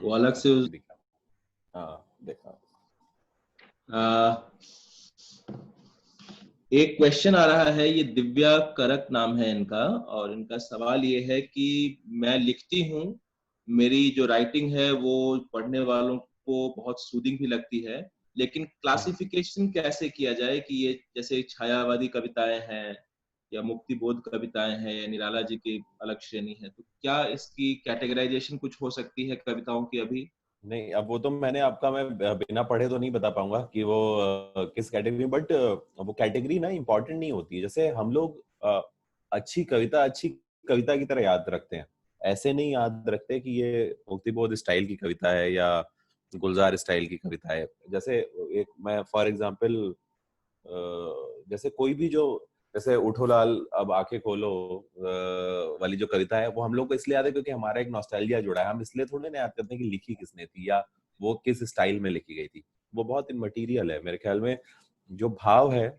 वो अलग से दिखा। हाँ देखा। एक क्वेश्चन आ रहा है, ये दिव्या करक नाम है इनका, और इनका सवाल ये है कि मैं लिखती हूँ, मेरी जो राइटिंग है वो पढ़ने वालों को बहुत सूदिंग भी लगती है, लेकिन क्लासिफिकेशन कैसे किया जाए कि ये जैसे छायावादी कविताएं हैं या मुक्ति बोध कविताएं हैं या निराला जी की अलग श्रेणी है, तो क्या इसकी कैटेगराइजेशन कुछ हो सकती है कविताओं की अभी? नहीं, अब वो तो मैं बिना पढ़े तो नहीं बता पाऊंगा कि वो किस कैटेगरी, बट वो कैटेगरी ना इम्पोर्टेंट नहीं होती है। जैसे हम लोग अच्छी कविता की तरह याद रखते हैं, ऐसे नहीं याद रखते कि ये मुक्तिबोध स्टाइल की कविता है या गुलजार स्टाइल की कविता है। जैसे एक मैं फॉर एग्जांपल, जैसे कोई भी जो, जैसे उठो लाल अब आंखें खोलो वाली जो कविता है, वो हम लोग को इसलिए याद है क्योंकि हमारा एक नॉस्टैल्जिया जुड़ा है। हम इसलिए थोड़ी ना याद करते हैं कि लिखी किसने थी या वो किस स्टाइल में लिखी गई थी। वो बहुत इमटेरियल है मेरे ख्याल में। जो भाव है,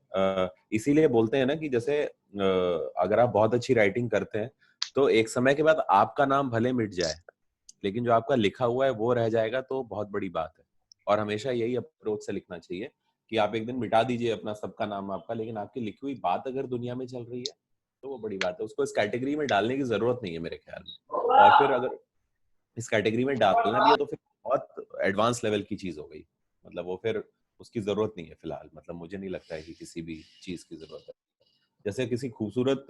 इसीलिए बोलते हैं ना कि जैसे अगर आप बहुत अच्छी राइटिंग करते हैं तो एक समय के बाद आपका नाम भले मिट जाए, लेकिन जो आपका लिखा हुआ है वो रह जाएगा, तो बहुत बड़ी बात है। और हमेशा यही अप्रोच से लिखना चाहिए कि आप एक दिन मिटा दीजिए अपना सबका नाम आपका, लेकिन आपकी लिखी हुई बात अगर दुनिया में चल रही है तो वो बड़ी बात है। उसको इस कैटेगरी में डालने की जरूरत नहीं है मेरे ख्याल में। और फिर अगर इस कैटेगरी में डालना भी है तो फिर बहुत एडवांस लेवल की चीज हो गई। मतलब वो फिर उसकी जरूरत नहीं है फिलहाल। मतलब मुझे नहीं लगता है कि किसी भी चीज की जरूरत है। जैसे किसी खूबसूरत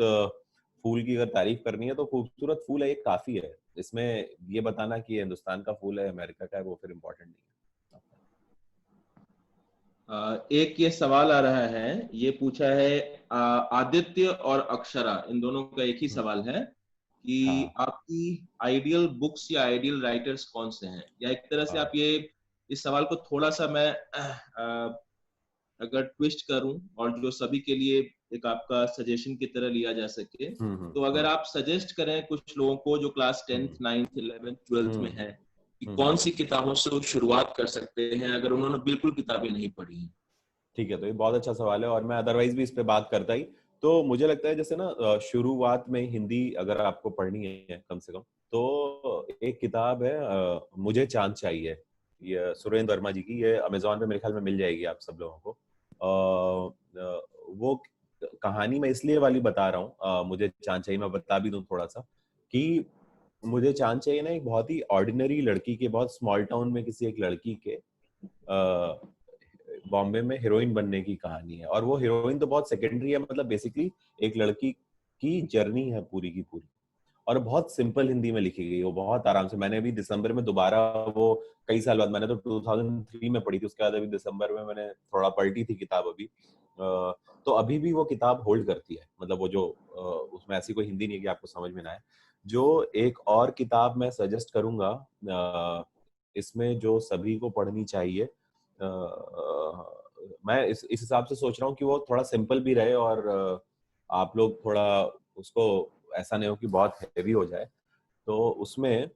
फूल की अगर तारीफ करनी है तो खूबसूरत फूल है, ये काफी है। इसमें ये बताना कि ये हिंदुस्तान का फूल है, अमेरिका का है, वो फिर इम्पोर्टेंट नहीं है। एक ये सवाल आ रहा है, ये पूछा है आदित्य और अक्षरा, इन दोनों का एक ही सवाल है कि हाँ। आपकी आइडियल बुक्स या आइडियल राइटर्स कौन से हैं, या एक तरह से आप ये इस सवाल को थोड़ा सा मैं अगर ट्विस्ट करूं और जो सभी के लिए एक आपका सजेशन की तरह लिया जा सके, तो अगर आप सजेस्ट करें कुछ लोगों को जो class 10th 9th 11th 12th में है कि कौन सी किताबों से वो शुरुआत कर सकते हैं अगर उन्होंने बिल्कुल किताबें नहीं पढ़ी हैं। ठीक है, तो ये बहुत अच्छा सवाल है और मैं अदरवाइज भी इस पे बात करता ही। तो मुझे लगता है जैसे ना शुरुआत में हिंदी अगर आपको पढ़नी है कम से कम, तो एक किताब है मुझे चांद चाहिए, ये सुरेंद्र वर्मा जी की। ये अमेजोन पे मेरे ख्याल में मिल जाएगी आप सब लोगों को। वो कहानी मैं इसलिए वाली बता रहा हूँ, मुझे चांद चाहिए, मैं बता भी दूं थोड़ा सा कि मुझे चांद चाहिए ना एक बहुत ही ऑर्डिनरी लड़की के, बहुत स्मॉल टाउन में किसी एक लड़की के बॉम्बे में हीरोइन बनने की कहानी है। और वो हीरोइन तो बहुत सेकेंडरी है, मतलब बेसिकली एक लड़की की जर्नी है पूरी की पूरी। और बहुत सिंपल हिंदी में लिखी गई, वो बहुत आराम से। मैंने अभी दिसंबर में दोबारा वो, कई साल बाद, मैंने तो 2003 में पढ़ी थी, उसके बाद अभी दिसंबर में मैंने थोड़ा पलटी थी किताब अभी। तो अभी भी वो किताब होल्ड करती है। मतलब वो जो उसमें ऐसी कोई हिंदी नहीं है कि आपको समझ में ना आए। जो एक और किताब मैं सजेस्ट करूंगा इसमें, जो सभी को पढ़नी चाहिए, मैं इस हिसाब से सोच रहा हूँ कि वो थोड़ा सिंपल भी रहे और आप लोग थोड़ा उसको, ऐसा नहीं हो कि बहुत हैवी हो जाए। तो उसमें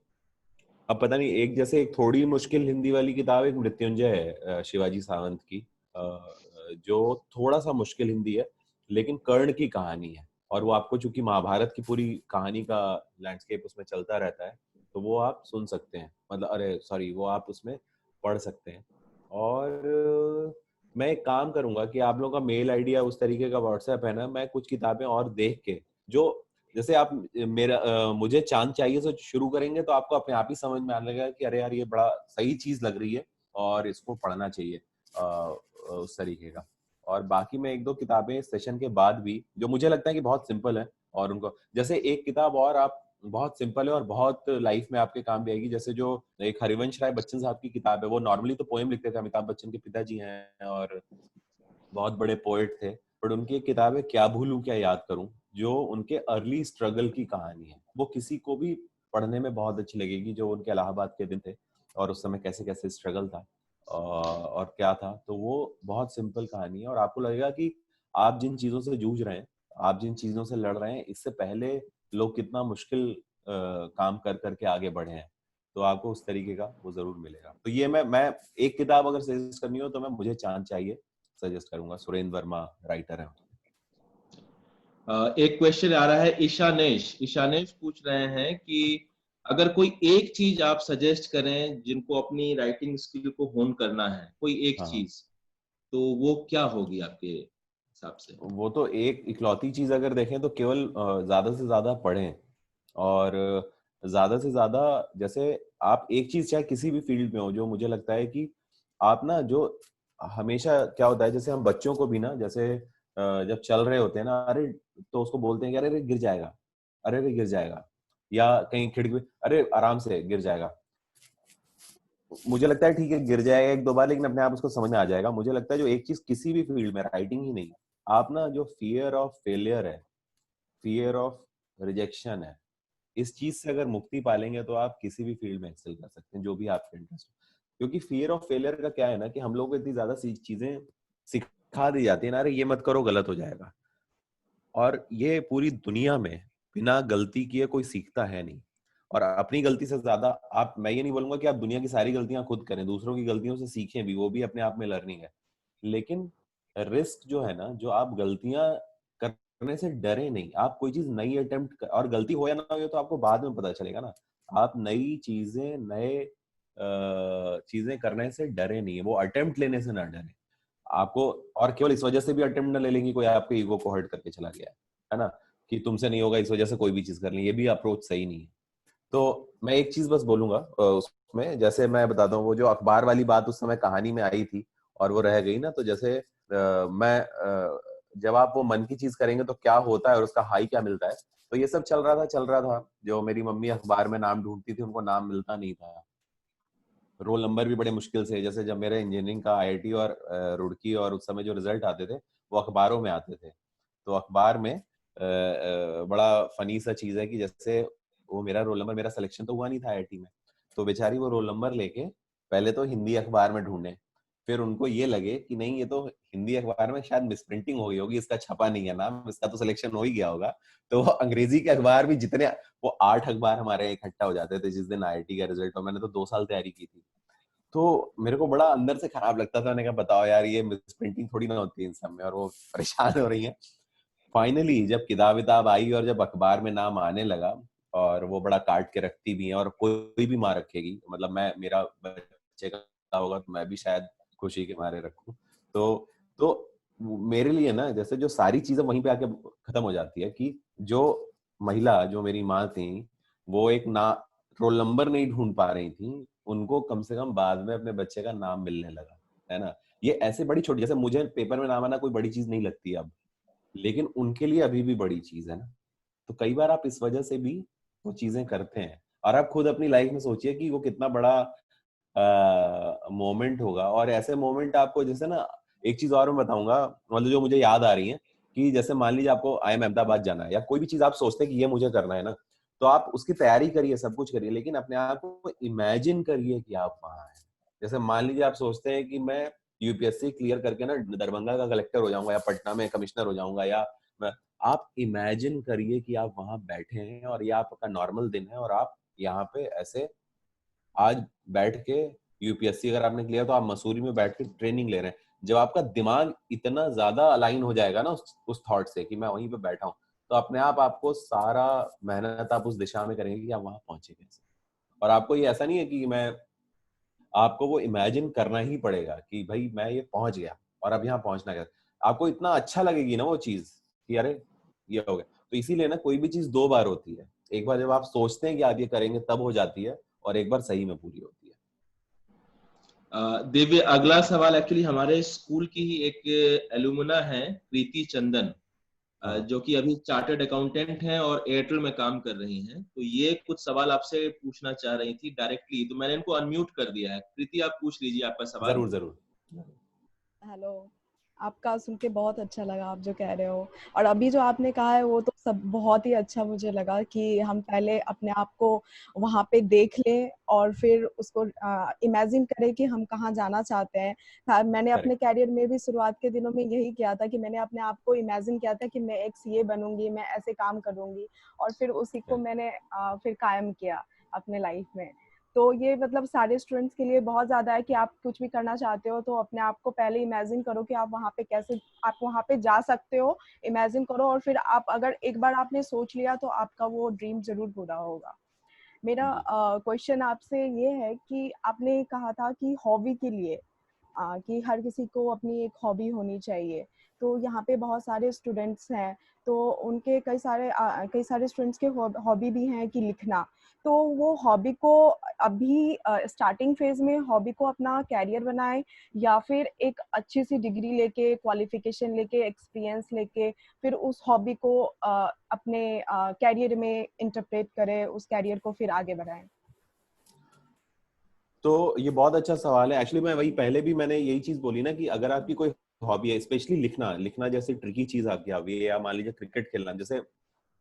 अब पता नहीं, एक जैसे एक थोड़ी मुश्किल हिंदी वाली किताब एक मृत्युंजय है शिवाजी सावंत की, जो थोड़ा सा मुश्किल हिंदी है, लेकिन कर्ण की कहानी है। और वो आपको, चूंकि महाभारत की पूरी कहानी का लैंडस्केप उसमें चलता रहता है, तो वो आप सुन सकते हैं, मतलब अरे सॉरी, वो आप उसमें पढ़ सकते हैं। और मैं एक काम करूंगा कि आप लोगों का मेल आईडी या उस तरीके का व्हाट्सएप है ना, मैं कुछ किताबें और देख के, जो जैसे आप मुझे चांद चाहिए से शुरू करेंगे तो आपको अपने आप ही समझ में आने लगेगा कि अरे यार ये बड़ा सही चीज लग रही है और इसको पढ़ना चाहिए, उस तरीके का। और बाकी मैं एक दो किताबें सेशन के बाद भी, जो मुझे लगता है कि बहुत सिंपल है, और उनको, जैसे एक किताब और आप बहुत सिंपल है और बहुत लाइफ में आपके काम भी आएगी, जैसे जो एक हरिवंश राय बच्चन साहब की किताब है। वो नॉर्मली तो पोएम लिखते थे, अमिताभ बच्चन के पिताजी हैं और बहुत बड़े पोएट थे। बट उनकी एक किताब है क्या भूलूं क्या याद करूं, जो उनके अर्ली स्ट्रगल की कहानी है। वो किसी को भी पढ़ने में बहुत अच्छी लगेगी, जो उनके इलाहाबाद के दिन थे और उस समय कैसे कैसे स्ट्रगल था और क्या था। तो वो बहुत सिंपल कहानी है और आपको लगेगा कि आप जिन चीजों से जूझ रहे हैं, आप जिन चीजों से लड़ रहे हैं, इससे पहले लोग कितना मुश्किल काम कर करके आगे बढ़े हैं। तो आपको उस तरीके का वो जरूर मिलेगा। तो ये मैं एक किताब अगर सजेस्ट करनी हो तो मैं मुझे चांद चाहिए सजेस्ट करूंगा। सुरेंद्र वर्मा राइटर है। एक क्वेश्चन आ रहा है, ईशानेश ईशानेश पूछ रहे हैं कि अगर कोई एक चीज आप सजेस्ट करें जिनको अपनी राइटिंग स्किल को होन करना है, कोई एक हाँ, चीज, तो वो क्या होगी आपके हिसाब से? वो तो एक इकलौती चीज अगर देखें तो केवल ज्यादा से ज्यादा पढ़ें। और ज्यादा से ज्यादा, जैसे आप एक चीज चाहे किसी भी फील्ड में हो, जो मुझे लगता है कि आप ना, जो हमेशा क्या होता है, जैसे हम बच्चों को भी ना, जैसे जब चल रहे होते हैं ना, अरे तो उसको बोलते हैं कि अरे अरे गिर जाएगा, अरे अरे गिर जाएगा, या कहीं खिड़की अरे आराम से गिर जाएगा। मुझे लगता है ठीक है गिर जाएगा एक दो बार, लेकिन अपने आप उसको समझ में आ जाएगा। मुझे लगता है जो एक चीज किसी भी फील्ड में, राइटिंग ही नहीं, आप ना जो फियर ऑफ फेलियर है, फियर ऑफ रिजेक्शन है, इस चीज से अगर मुक्ति पालेंगे तो आप किसी भी फील्ड में एक्सेल कर सकते हैं, जो भी आपके इंटरेस्ट हो। क्योंकि फियर ऑफ फेलियर का क्या है ना, कि हम लोग को इतनी ज्यादा चीजें सिखा दी जाती है ना, अरे ये मत करो गलत हो जाएगा। और ये पूरी दुनिया में बिना गलती किए कोई सीखता है नहीं। और अपनी गलती से ज्यादा आप, मैं ये नहीं बोलूंगा कि आप दुनिया की सारी गलतियां खुद करें, दूसरों की गलतियों से सीखें भी, वो भी अपने आप में लर्निंग है। लेकिन रिस्क जो है ना, जो आप गलतियां करने से डरे नहीं, आप कोई चीज नई अटेम्प्ट और गलती हो या ना हो तो आपको बाद में पता चलेगा ना। आप नई चीजें, नए चीजें करने से डरे नहीं है, वो अटेम्प्ट लेने से ना डरे आपको। और केवल इस वजह से भी अटेम्प्ट न ले लेंगे कोई आपके ईगो को हर्ट करके चला गया है ना, कि तुमसे नहीं होगा इस वजह से कोई भी चीज कर ली, ये भी अप्रोच सही नहीं है। तो मैं एक चीज बस बोलूंगा उसमें, जैसे मैं बताता हूँ, वो जो अखबार वाली बात उस समय कहानी में आई थी और वो रह गई ना, तो जैसे जब आप वो मन की चीज करेंगे तो क्या होता है और उसका हाई क्या मिलता है। तो ये सब चल रहा था, जो मेरी मम्मी अखबार में नाम ढूंढती थी, उनको नाम मिलता नहीं था। रोल नंबर भी बड़े मुश्किल से, जैसे जब मेरे इंजीनियरिंग का आईआईटी और रुड़की और उस समय जो रिजल्ट आते थे, वो अखबारों में आते थे। तो अखबार में बड़ा फनी सा चीज है कि जैसे वो मेरा रोल नंबर, मेरा सिलेक्शन तो हुआ नहीं था आईआईटी में, तो बेचारी वो रोल नंबर लेके पहले तो हिंदी अखबार में ढूंढे, फिर उनको ये लगे कि नहीं ये तो हिंदी अखबार में शायद मिसप्रिंटिंग हो गई होगी, इसका छपा नहीं है नाम, इसका तो सिलेक्शन हो ही गया होगा। तो वो अंग्रेजी के अखबार भी जितने, वो 8 अखबार हमारे इकट्ठा हो जाते थे जिस दिन आईआईटी का रिजल्ट, और मैंने तो 2 साल तैयारी की थी। तो मेरे को बड़ा अंदर से खराब लगता था, मैंने कहा बताओ यार, ये मिस प्रिंटिंग थोड़ी ना होती है इन सब में, और वो परेशान हो रही है। फाइनली जब किताब विताब आई और जब अखबार में नाम आने लगा, और वो बड़ा काट के रखती भी है, और कोई भी माँ रखेगी, मतलब मैं, मेरा बच्चे का होगा तो मैं भी शायद खुशी के मारे रखूं। तो मेरे लिए ना, जैसे जो सारी चीजें वहीं पे आके खत्म हो जाती है, कि जो महिला, जो मेरी माँ थी, वो एक ना रोल नंबर नहीं ढूंढ पा रही थी, उनको कम से कम बाद में अपने बच्चे का नाम मिलने लगा, है ना। ये ऐसे बड़ी छोटी, जैसे मुझे पेपर में नाम आना कोई बड़ी चीज नहीं लगती अब, लेकिन उनके लिए अभी भी बड़ी चीज है ना। तो कई बार आप इस वजह से भी वो चीजें करते हैं, और आप खुद अपनी लाइफ में सोचिए कि वो कितना बड़ा मोमेंट होगा। और ऐसे मोमेंट आपको, जैसे ना, एक चीज और मैं बताऊंगा, मतलब जो मुझे याद आ रही है, कि जैसे मान लीजिए आपको आई एम अहमदाबाद जाना है, या कोई भी चीज आप सोचते हैं कि ये मुझे करना है ना, तो आप उसकी तैयारी करिए, सब कुछ करिए, लेकिन अपने आप को इमेजिन करिए कि आप वहां हैं। जैसे मान लीजिए आप सोचते हैं कि मैं यूपीएससी क्लियर करके ना दरभंगा का कलेक्टर हो जाऊंगा, या पटना में कमिश्नर हो जाऊंगा, या आप इमेजिन करिए कि आप वहां बैठे हैं और ये आपका नॉर्मल दिन है, और आप यहाँ पे ऐसे आज बैठ के, यूपीएससी अगर आपने क्लियर, तो आप मसूरी में बैठ के ट्रेनिंग ले रहे हैं। जब आपका दिमाग इतना ज्यादा अलाइन हो जाएगा ना उस थॉट से कि मैं वहीं पे बैठा हूँ, तो अपने आप आपको सारा मेहनत आप उस दिशा में करेंगे कि आप वहां पहुंचे कैसे। और आपको ये ऐसा नहीं है कि मैं, आपको वो इमेजिन करना ही पड़ेगा कि भाई मैं ये पहुंच गया, और अब यहाँ पहुंचना कैसे। आपको इतना अच्छा लगेगी ना वो चीज, कि अरे ये हो गया। तो इसीलिए ना, कोई भी चीज 2 बार होती है, एक बार जब आप सोचते हैं कि आप ये करेंगे तब हो जाती है, और एक बार सही में पूरी होती है। दिव्य, अगला सवाल एक्चुअली हमारे स्कूल की ही एक एलुमना है, प्रीति चंदन, हाँ, जो कि अभी चार्टर्ड अकाउंटेंट हैं और एयरटेल में काम कर रही हैं। तो ये कुछ सवाल आपसे पूछना चाह रही थी डायरेक्टली, तो मैंने इनको अनम्यूट कर दिया है। प्रीति, आप पूछ लीजिए आपका सवाल। जरूर जरूर। हेलो। आपका सुन के बहुत अच्छा लगा आप जो कह रहे हो। और अभी जो आपने कहा है वो तो सब बहुत ही अच्छा मुझे लगा कि हम पहले अपने आप को वहाँ पे देख लें और फिर उसको इमेजिन करें कि हम कहाँ जाना चाहते हैं। मैंने अपने करेक्ट। कैरियर में भी शुरुआत के दिनों में यही किया था कि मैंने अपने आप को इमेजिन किया था कि मैं एक सीए बनूंगी, मैं ऐसे काम करूंगी, और फिर उसी को मैंने फिर कायम किया अपने लाइफ में। तो ये मतलब सारे स्टूडेंट्स के लिए बहुत ज़्यादा है कि आप कुछ भी करना चाहते हो तो अपने आप को पहले इमेजिन करो कि आप वहाँ पे कैसे आप वहाँ पे जा सकते हो। इमेजिन करो और फिर आप अगर एक बार आपने सोच लिया तो आपका वो ड्रीम जरूर पूरा होगा। मेरा क्वेश्चन आपसे ये है कि आपने कहा था कि हॉबी के लिए कि हर किसी को अपनी एक हॉबी होनी चाहिए। तो यहाँ पे बहुत सारे स्टूडेंट्स हैं, तो उनके कई सारे स्टूडेंट्स के हॉबी भी हैं कि लिखना। तो वो हॉबी को अभी स्टार्टिंग फेज में हॉबी को अपना कैरियर बनाएं, या फिर एक अच्छी सी डिग्री लेके, क्वालिफिकेशन लेके, एक्सपीरियंस लेके फिर उस हॉबी को अपने कैरियर में इंटरप्रेट करें, उस कैरियर को फिर आगे बढ़ाएं। तो ये बहुत अच्छा सवाल है। एक्चुअली मैं वही पहले भी मैंने यही चीज बोली ना कि अगर आपकी कोई हॉबी है, स्पेशली लिखना, लिखना जैसे ट्रिकी चीज आपकी हॉबी है, या मान लीजिए क्रिकेट खेलना, जैसे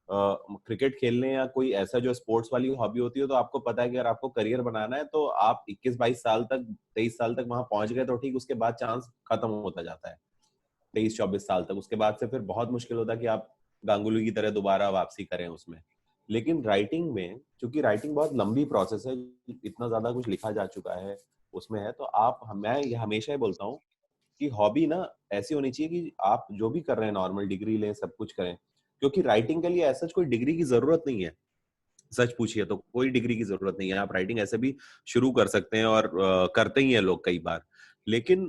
क्रिकेट खेलने या कोई ऐसा जो स्पोर्ट्स वाली हॉबी होती है, तो आपको पता है कि अगर आपको करियर बनाना है तो आप 21-22 साल तक, 23 साल तक वहां पहुंच गए तो ठीक, उसके बाद चांस खत्म होता जाता है 23-24 साल तक। उसके बाद से फिर बहुत मुश्किल होता है कि आप गांगुली की तरह दोबारा वापसी करें उसमें। लेकिन राइटिंग में, क्योंकि राइटिंग बहुत लंबी प्रोसेस है, इतना ज्यादा कुछ लिखा जा चुका है उसमें है, तो आप, मैं ये हमेशा ही बोलता हूँ कि हॉबी ना ऐसी होनी चाहिए कि आप जो भी कर रहे हैं, नॉर्मल डिग्री लें, सब कुछ करें, क्योंकि राइटिंग के लिए ऐसा कोई डिग्री की जरूरत नहीं है। सच पूछिए तो कोई डिग्री की जरूरत नहीं है, आप राइटिंग ऐसे भी शुरू कर सकते हैं, और करते ही हैं लोग कई बार। लेकिन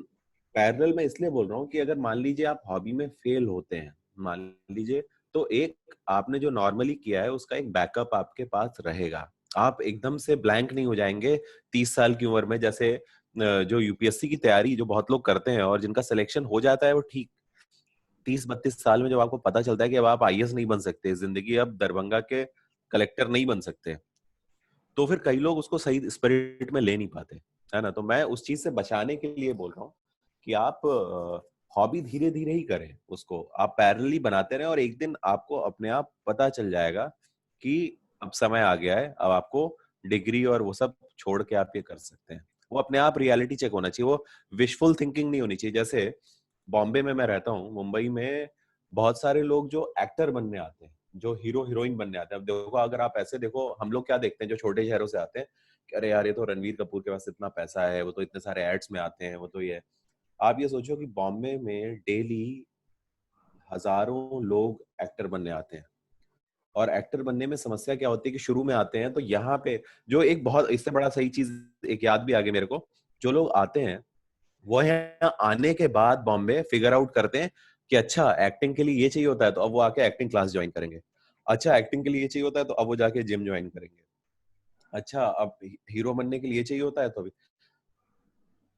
पैरेलल में इसलिए बोल रहा हूँ कि अगर मान लीजिए आप हॉबी में फेल होते हैं, मान लीजिए, तो एक आपने जो नॉर्मली किया है उसका एक बैकअप आपके पास रहेगा। आप एकदम से ब्लैंक नहीं हो जाएंगे 30 साल की उम्र में, जैसे जो यूपीएससी की तैयारी जो बहुत लोग करते हैं और जिनका सिलेक्शन हो जाता है वो ठीक 30-32 साल में जब आपको पता चलता है कि अब आप आईएएस नहीं बन सकते, जिंदगी अब दरभंगा के कलेक्टर नहीं बन सकते, तो फिर कई लोग उसको सही स्पिरिट में ले नहीं पाते, है ना। तो मैं उस चीज से बचाने के लिए बोल रहा हूँ कि आप हॉबी धीरे धीरे ही करें, उसको आप पैरेलली बनाते रहें, और एक दिन आपको अपने आप पता चल जाएगा कि अब समय आ गया है, अब आपको डिग्री और वो सब छोड़ के आप ये कर सकते हैं। वो अपने आप रियलिटी चेक होना चाहिए, वो विशफुल थिंकिंग नहीं होनी चाहिए। जैसे बॉम्बे में मैं रहता हूँ, मुंबई में बहुत सारे लोग जो एक्टर बनने आते हैं, जो हीरो हीरोइन बनने आते हैं। अब देखो, अगर आप ऐसे देखो, हम लोग क्या देखते हैं जो छोटे शहरों से आते हैं कि अरे यार, ये तो रणवीर कपूर के पास इतना पैसा है, वो तो इतने सारे एड्स में आते हैं, वो तो ये। आप ये सोचो कि बॉम्बे में डेली हजारों लोग एक्टर बनने आते हैं, और एक्टर बनने में समस्या क्या होती है कि शुरू में आते हैं तो यहाँ पे जो एक बहुत, इससे बड़ा सही चीज एक याद भी आ गई मेरे को, जो लोग आते हैं वो यहाँ आने के बाद बॉम्बे फिगर आउट करते हैं कि अच्छा एक्टिंग के लिए ये चाहिए होता है, तो अब वो आके एक्टिंग क्लास ज्वाइन करेंगे। अच्छा एक्टिंग के लिए ये चाहिए होता है, तो अब वो जाके जिम ज्वाइन करेंगे। अच्छा अब हीरो बनने के लिए चाहिए होता है, तो अभी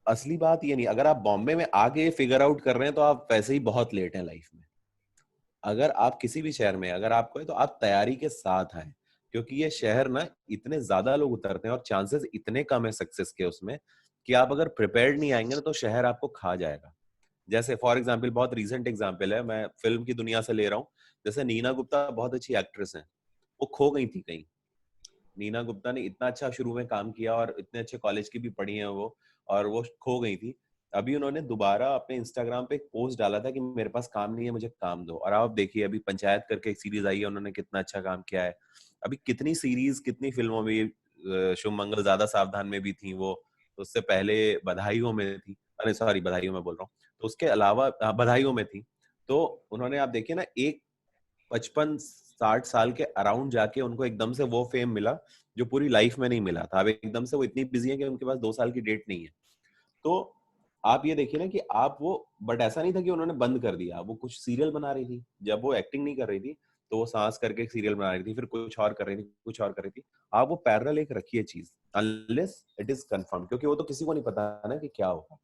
असली बात ये नहीं, अगर आप बॉम्बे में आके फिगर आउट कर रहे हैं तो आप वैसे ही बहुत लेट हैं लाइफ में। अगर आप किसी भी शहर में अगर आपको है तो आप तैयारी के साथ आए, क्योंकि ये शहर ना इतने ज्यादा लोग उतरते हैं और चांसेस इतने कम है सक्सेस के उसमें, कि आप अगर प्रिपेयर्ड नहीं आएंगे ना तो शहर आपको खा जाएगा। जैसे फॉर एग्जाम्पल, बहुत रीसेंट एग्जाम्पल है, मैं फिल्म की दुनिया से ले रहा हूँ। जैसे नीना गुप्ता बहुत अच्छी एक्ट्रेस है, वो खो गई थी कहीं। नीना गुप्ता ने इतना अच्छा शुरू में काम किया और इतने अच्छे कॉलेज की भी पढ़ी है वो, और वो खो गई थी। अभी उन्होंने दोबारा अपने इंस्टाग्राम पे एक पोस्ट डाला था कि मेरे पास काम नहीं है, मुझे काम दो। और आप देखिए अभी पंचायत करके एक सीरीज आई है, उन्होंने कितना अच्छा काम किया है। अभी कितनी सीरीज, कितनी फिल्मों में, शुभ मंगल ज्यादा सावधान में भी थी वो, तो उससे पहले बधाइयों में थी, अरे सॉरी बधाइयों में बोल रहा हूँ, तो उसके अलावा बधाइयों में थी। तो उन्होंने, आप देखिए ना, एक 55-60 साल के अराउंड जाके उनको एकदम से वो फेम मिला जो पूरी लाइफ में नहीं मिला था। अब एकदम से वो इतनी बिजी है कि उनके पास 2 साल की डेट नहीं है। तो आप ये देखिए ना कि आप वो, बट ऐसा नहीं था कि उन्होंने बंद कर दिया, वो कुछ सीरियल बना रही थी। जब वो एक्टिंग नहीं कर रही थी तो वो सांस करके एक सीरियल बना रही थी, फिर कुछ और कर रही थी, कुछ और कर रही थी। आप वो पैरेलल एक रखिए चीज, अनलेस इट इज कंफर्म, क्योंकि वो तो किसी को नहीं पता ना कि क्या होगा।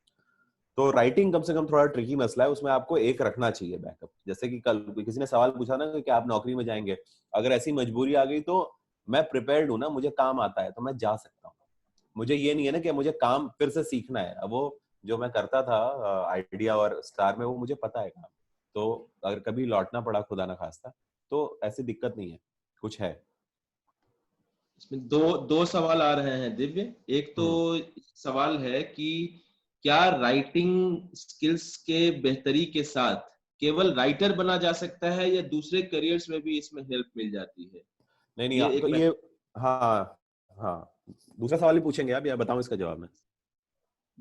तो राइटिंग कम से कम थोड़ा ट्रिकी मसला है, उसमें आपको एक रखना चाहिए बैकअप। जैसे कि कल किसी ने सवाल पूछा ना कि आप नौकरी में जाएंगे, अगर ऐसी मजबूरी आ गई तो मैं प्रिपेयर्ड हूं ना, मुझे काम आता है तो मैं जा सकता हूँ। मुझे ये नहीं है ना कि मुझे काम फिर से सीखना है। अब वो जो मैं करता था आइडिया और स्टार में, वो मुझे पता है काम। तो अगर कभी लौटना पड़ा खुदा ना खास्ता, तो ऐसी दिक्कत नहीं है, कुछ है। इसमें दो दो सवाल आ रहे हैं दिव्य। एक तो सवाल है कि क्या राइटिंग स्किल्स के बेहतरी के साथ केवल राइटर बना जा सकता है, या दूसरे करियर्स में भी इसमें हेल्प मिल जाती है? नहीं नहीं, ये तो एक ये, हाँ हाँ, दूसरा सवाल ही पूछेंगे आप या बताऊं इसका जवाब में?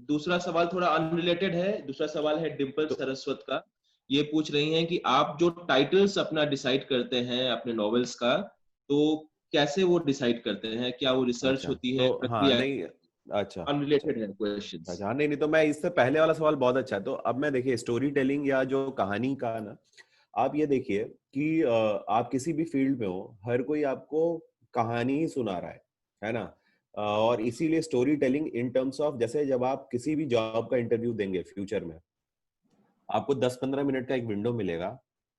दूसरा सवाल थोड़ा अनरिलेटेड है। दूसरा सवाल है डिम्पल तो सरस्वत का। ये पूछ रही हैं कि आप जो टाइटल्स अपना डिसाइड करते हैं अपने नॉवेल्स का, तो कैसे वो डिसाइड करते हैं? क्या वो रिसर्च अच्छा, होती है, तो हाँ, प्रक्रिया नहीं, अच्छा, अच्छा, अनरिलेटेड है क्वेश्चंस? अच्छा, हाँ, नहीं, नहीं, तो मैं इससे पहले वाला सवाल बहुत अच्छा है। तो अब मैं देखिए स्टोरी टेलिंग या जो कहानी का ना, आप ये देखिए कि आप किसी भी फील्ड में हो, हर कोई आपको कहानी ही सुना रहा है ना? और इसीलिए story telling in terms of, जैसे जब आप किसी भी जॉब का इंटरव्यू देंगे फ्यूचर में, आपको 10-15 मिनट का एक विंडो मिलेगा,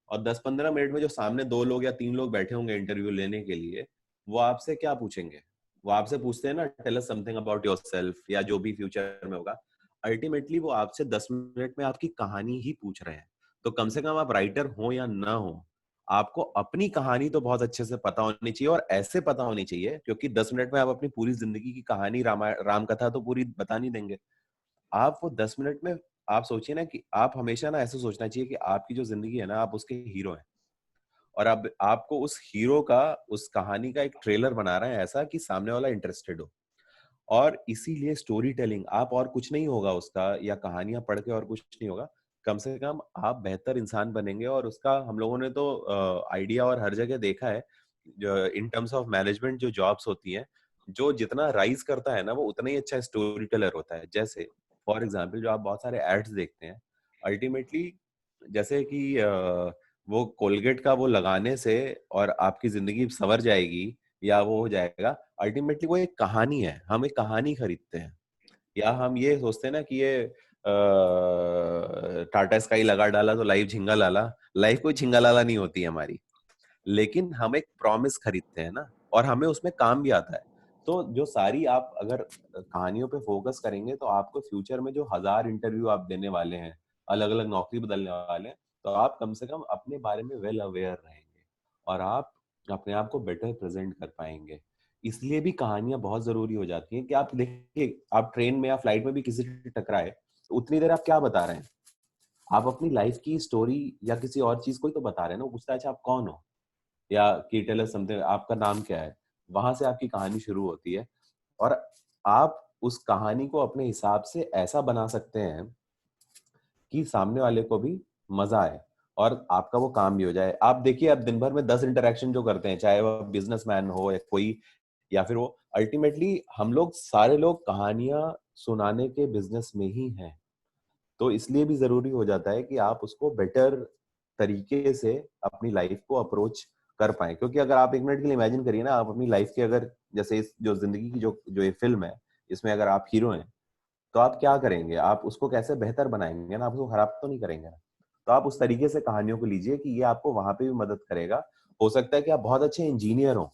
और 10-15 मिनट में जो सामने 2 लोग या 3 लोग बैठे होंगे इंटरव्यू लेने के लिए, वो आपसे क्या पूछेंगे? वो आपसे पूछते हैं ना, tell us something about yourself, या जो भी फ्यूचर में होगा। अल्टीमेटली वो आपसे 10 मिनट में आपकी कहानी ही पूछ रहे हैं। तो कम से कम आप राइटर हो या ना हो, आपको अपनी कहानी तो बहुत अच्छे से पता होनी चाहिए, और ऐसे पता होनी चाहिए, क्योंकि 10 मिनट में आप अपनी पूरी जिंदगी की कहानी, राम कथा तो पूरी बता नहीं देंगे। आप वो 10 मिनट में, आप सोचिए ना कि आप हमेशा ना ऐसे सोचना चाहिए कि आपकी जो जिंदगी है ना, आप उसके हीरो हैं, और अब आपको उस हीरो का, उस कहानी का एक ट्रेलर बना रहे हैं ऐसा कि सामने वाला इंटरेस्टेड हो। और इसीलिए स्टोरी टेलिंग, आप और कुछ नहीं होगा उसका, या कहानियां पढ़ के और कुछ नहीं होगा, कम से कम आप बेहतर इंसान बनेंगे। और उसका हम लोगों ने तो आइडिया और हर जगह देखा है, इन टर्म्स ऑफ मैनेजमेंट, जो जॉब्स होती हैं, जो जितना राइज करता है ना, वो उतना ही अच्छा स्टोरी टेलर होता है। जैसे फॉर एग्जाम्पल, जो आप बहुत सारे एड्स देखते हैं, अल्टीमेटली जैसे कि वो कोलगेट का वो लगाने से और आपकी जिंदगी संवर जाएगी या वो हो जाएगा, अल्टीमेटली वो एक कहानी है। हम एक कहानी खरीदते हैं, या हम ये सोचते हैं ना कि ये टाटा स्काई लगा डाला तो लाइफ झिंगा लाला। लाइफ कोई झिंगा लाला नहीं होती है हमारी, लेकिन हम एक प्रॉमिस खरीदते हैं ना, और हमें उसमें काम भी आता है। तो जो सारी आप अगर कहानियों पे फोकस करेंगे, तो आपको फ्यूचर में जो 1000 इंटरव्यू आप देने वाले हैं, अलग अलग नौकरी बदलने वाले हैं, तो आप कम से कम अपने बारे में वेल अवेयर रहेंगे, और आप अपने आप को बेटर प्रेजेंट कर पाएंगे। इसलिए भी कहानियां बहुत जरूरी हो जाती हैं। कि आप देखिए, आप ट्रेन में या फ्लाइट में भी किसी से टकराए, तो उतनी देर आप क्या बता रहे हैं? आप अपनी लाइफ की स्टोरी या किसी और चीज को ही तो बता रहे हैं ना। वो पूछता है, अच्छा आप कौन हो, या कि टेल अस समथिंग, आपका नाम क्या है। वहां से आपकी कहानी शुरू होती है, और आप उस कहानी को अपने हिसाब से ऐसा बना सकते हैं कि सामने वाले को भी मजा आए, और आपका वो काम भी हो जाए। आप देखिए, आप दिन भर में 10 इंटरेक्शन जो करते हैं, चाहे वो बिजनेसमैन हो या कोई, या फिर वो, अल्टीमेटली हम लोग सारे लोग कहानियां सुनाने के बिजनेस में ही हैं। तो इसलिए भी जरूरी हो जाता है कि आप उसको बेटर तरीके से अपनी लाइफ को अप्रोच कर पाए। क्योंकि अगर आप 1 मिनट के लिए इमेजिन करिए ना, आप अपनी लाइफ के, अगर जैसे इस जो जिंदगी की जो जो ये फिल्म है, इसमें अगर आप हीरो हैं, तो आप क्या करेंगे? आप उसको कैसे बेहतर बनाएंगे ना, आप उसको खराब तो नहीं करेंगे ना। तो आप उस तरीके से कहानियों को लीजिए कि ये आपको वहां पे भी मदद करेगा। हो सकता है कि आप बहुत अच्छे इंजीनियर हो,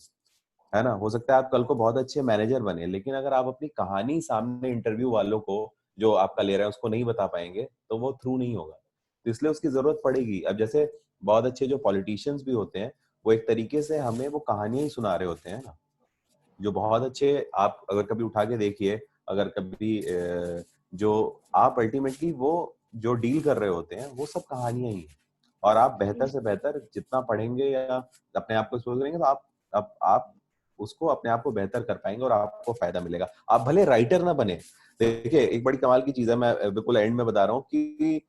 है ना, हो सकता है आप कल को बहुत अच्छे मैनेजर बने, लेकिन अगर आप अपनी कहानी सामने इंटरव्यू वालों को, जो आपका ले रहा है, उसको नहीं बता पाएंगे, तो वो थ्रू नहीं होगा। तो इसलिए उसकी जरूरत पड़ेगी। अब जैसे बहुत अच्छे जो पॉलिटिशियंस भी होते हैं, वो एक तरीके से हमें वो कहानियां ही सुना रहे होते हैं ना। जो बहुत अच्छे, आप अगर कभी उठा के देखिए, अगर कभी जो आप अल्टीमेटली वो जो डील कर रहे होते हैं, वो सब कहानियां ही हैं। और आप बेहतर से बेहतर जितना पढ़ेंगे या अपने आप को एक्सप्लोर करेंगे, तो आप उसको, अपने आप को बेहतर कर पाएंगे, और आपको फायदा मिलेगा। आप भले राइटर ना बने, देखिए एक बड़ी कमाल की चीज है, मैं बिल्कुल एंड में बता रहा हूँ कि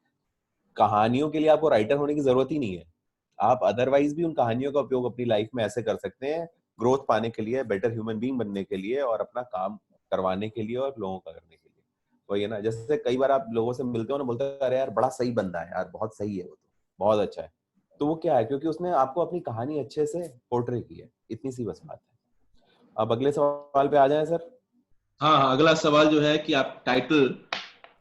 कहानियों के लिए आपको राइटर होने की जरूरत ही नहीं है। आप अदरवाइज भी उन कहानियों का उपयोग अपनी लाइफ में ऐसे कर सकते हैं, ग्रोथ पाने के लिए, बेटर ह्यूमन बीइंग बनने के लिए, और अपना काम करवाने के लिए, और लोगों का करने के लिए। वही है ना, जैसे कई बार आप लोगों से मिलते हो ना, बोलते हैं अरे यार बड़ा सही बंदा है यार, बहुत सही है वो, तो बहुत अच्छा है। तो वो क्या है? क्योंकि उसने आपको अपनी कहानी अच्छे से पोर्ट्रे की है। इतनी सी बस बात है। अब अगले सवाल पे आ जाएं सर। हाँ हाँ, अगला सवाल जो है कि आप टाइटल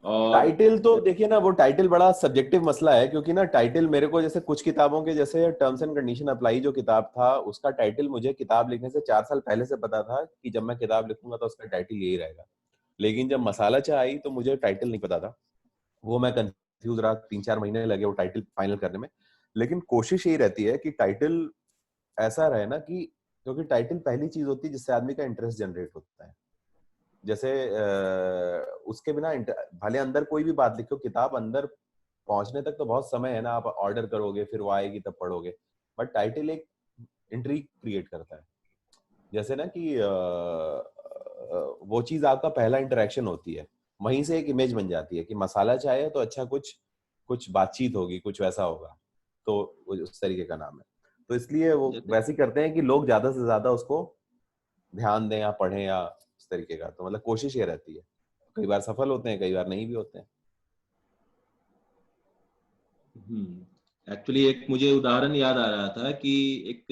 और टाइटल तो देखिए ना, वो टाइटल बड़ा सब्जेक्टिव मसला है। क्योंकि ना टाइटल मेरे को, जैसे कुछ किताबों के, जैसे टर्म्स एंड कंडीशन अप्लाई जो किताब था, उसका टाइटल मुझे किताब लिखने से 4 साल पहले से पता था कि जब मैं किताब लिखूंगा तो उसका टाइटल यही रहेगा। लेकिन जब मसाला चाय आई तो मुझे टाइटल नहीं पता था। वो मैं कंफ्यूज रहा, 3-4 महीने लगे वो टाइटल फाइनल करने में। लेकिन कोशिश यही रहती है कि टाइटल ऐसा रहे ना कि, क्योंकि टाइटल पहली चीज होती है जिससे आदमी का इंटरेस्ट जनरेट होता है। जैसे उसके बिना भले अंदर कोई भी बात लिखो, किताब अंदर पहुंचने तक तो बहुत समय है ना, आप ऑर्डर करोगे, फिर वो आएगी तब पढ़ोगे। बट टाइटल एक इंट्रीग क्रिएट करता है। जैसे ना कि वो चीज आपका पहला इंटरेक्शन होती है, वहीं से एक इमेज बन जाती है कि मसाला चाय है तो अच्छा कुछ कुछ बातचीत होगी, कुछ वैसा होगा। तो उस तरीके का नाम है। तो इसलिए वो वैसे ही करते हैं कि लोग ज्यादा से ज्यादा उसको ध्यान दें या पढ़ें या इस तरीके का। तो मतलब कोशिश ये रहती है, कई बार सफल होते हैं, कई बार नहीं भी होते हैं। एक्चुअली एक मुझे उदाहरण याद आ रहा था कि एक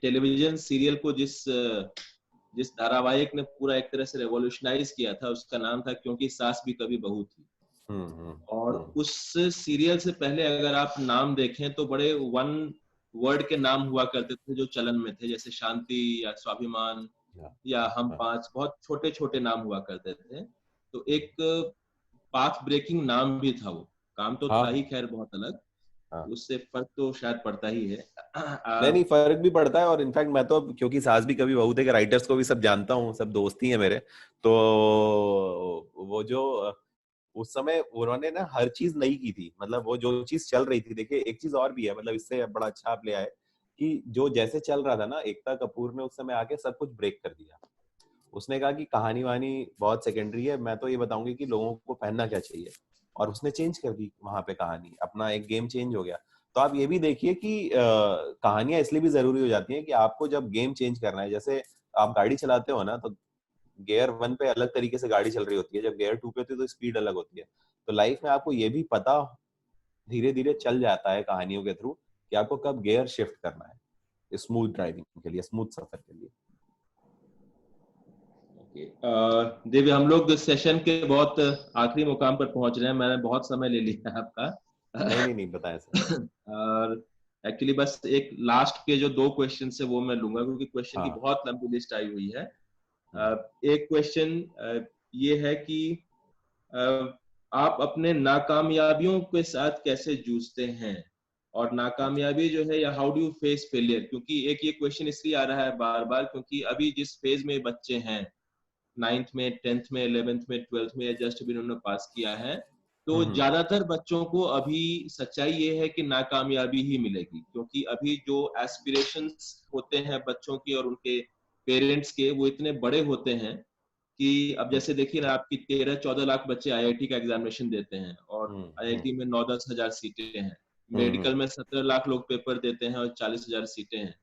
टेलीविजन सीरियल को जिस धारावाहिक ने पूरा एक तरह से रेवोल्यूशनाइज किया था, उसका नाम था क्योंकि सास भी कभी बहू थी। हम्म हम्म और उस सीरियल से पहले अगर आप नाम देखें तो बड़े वन वर्ड के नाम हुआ करते थे जो चलन में थे, जैसे शांति या स्वाभिमान हाँ या हम हाँ पांच, बहुत छोटे छोटे नाम हुआ करते थे। तो एक पाथ ब्रेकिंग नाम भी था वो। काम तो हाँ था ही हाँ खैर बहुत अलग, हाँ। उससे फर्क तो शायद पड़ता ही है। नहीं नहीं, फर्क भी पड़ता है। और इनफैक्ट मैं तो, क्योंकि सास भी कभी बहू थे के राइटर्स को भी सब जानता हूँ, सब दोस्त ही है मेरे, तो वो जो उस समय उन्होंने ना हर चीज नई की थी। मतलब वो जो चीज चल रही थी, देखिए एक चीज और भी है, मतलब इससे बड़ा अच्छा आप ले आए कि जो जैसे चल रहा था ना, एकता कपूर ने उस समय आके सब कुछ ब्रेक कर दिया। उसने कहा कि कहानी वानी बहुत सेकेंडरी है, मैं तो ये बताऊंगी कि लोगों को पहनना क्या चाहिए। और उसने चेंज कर दी वहां पे कहानी, अपना एक गेम चेंज हो गया। तो आप ये भी देखिए कि कहानियां इसलिए भी जरूरी हो जाती हैं कि आपको जब गेम चेंज करना है, जैसे आप गाड़ी चलाते हो ना, तो गियर 1 पे अलग तरीके से गाड़ी चल रही होती है, जब गियर 2 पे होती है तो स्पीड अलग होती है। तो लाइफ में आपको ये भी पता धीरे धीरे चल जाता है कहानियों के थ्रू कि आपको कब गियर शिफ्ट करना है, स्मूथ ड्राइविंग के लिए, स्मूथ सफर के लिए। दिव्य, हम लोग सेशन के बहुत आखिरी मुकाम पर पहुंच रहे हैं, मैंने बहुत समय ले लिया है नहीं आपका। नहीं नहीं, बताएं सर। और एक्चुअली बस एक लास्ट के जो 2 क्वेश्चन है वो मैं लूंगा, क्योंकि क्वेश्चन की हाँ। बहुत लंबी लिस्ट आई हुई है। हम्म एक क्वेश्चन ये है कि अ, आप अपने नाकामयाबियों के साथ कैसे जूझते हैं, और अच्छा। नाकामयाबी जो है, या how do you face failure. क्योंकि एक ये क्वेश्चन इसलिए आ रहा है बार बार क्योंकि अभी जिस फेज में बच्चे हैं, 9th में, 10th में, 11th में, 12th में, या जस्ट अभी उन्होंने पास किया है, तो हम्म ज्यादातर बच्चों को अभी सच्चाई ये है कि नाकामयाबी ही मिलेगी। क्योंकि अभी जो एस्पिरेशंस होते हैं बच्चों की और उनके पेरेंट्स के, वो इतने बड़े होते हैं कि अब हम्म जैसे देखिए ना, आपकी 13-14 लाख बच्चे आईआईटी का एग्जामिनेशन देते हैं, और हम्म हम्म आईआईटी में 9-10 हजार सीटें हैं। हम्म मेडिकल में 17 लाख लोग पेपर देते हैं और 40 हजार सीटें हैं।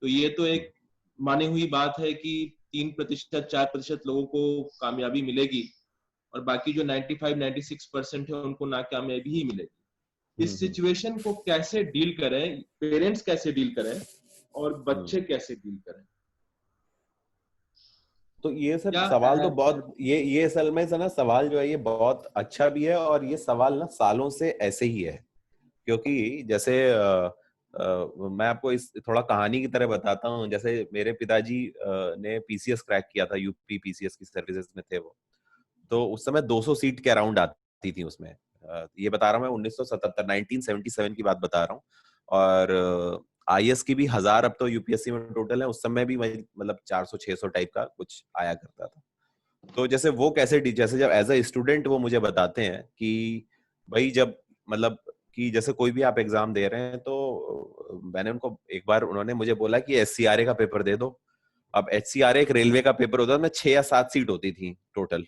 तो ये तो एक मानी हुई बात है कि 3%, 4% लोगों को कामयाबी मिलेगी, और बाकी जो 95-96% है उनको नाकामयाबी ही मिलेगी। इस हम्म सिचुएशन को कैसे डील करें, पेरेंट्स कैसे डील करें, और हम्म। बच्चे कैसे डील करें? तो ये सर या सवाल तो बहुत, ये असल में से ना सवाल जो है ये बहुत अच्छा भी है, और ये सवाल ना सालों से ऐसे ही है। क्योंकि जैसे मैं आपको इस थोड़ा कहानी की तरह बताता हूँ। जैसे मेरे पिताजी ने पीसीएस क्रैक किया था, यूपी पीसीएस की सर्विसेज में थे वो। तो उस समय 200 सीट के अराउंड आती थी उसमें। ये बता रहा हूँ मैं 1977 1977 की बात बता रहा हूँ। और आईएएस की भी 1000 अब तो यूपीएससी में टोटल है, उस समय भी मतलब 400-600 टाइप का कुछ आया करता था। तो जैसे वो कैसे जैसे जब एज अ स्टूडेंट वो मुझे बताते हैं कि भाई जब मतलब कि जैसे कोई भी आप एग्जाम दे रहे हैं, तो मैंने उनको एक बार, उन्होंने मुझे बोला कि एचसीआरए का पेपर दे दो। अब एचसीआरए एक रेलवे का पेपर होता है, उसमें 6 या 7 सीट होती थी टोटल।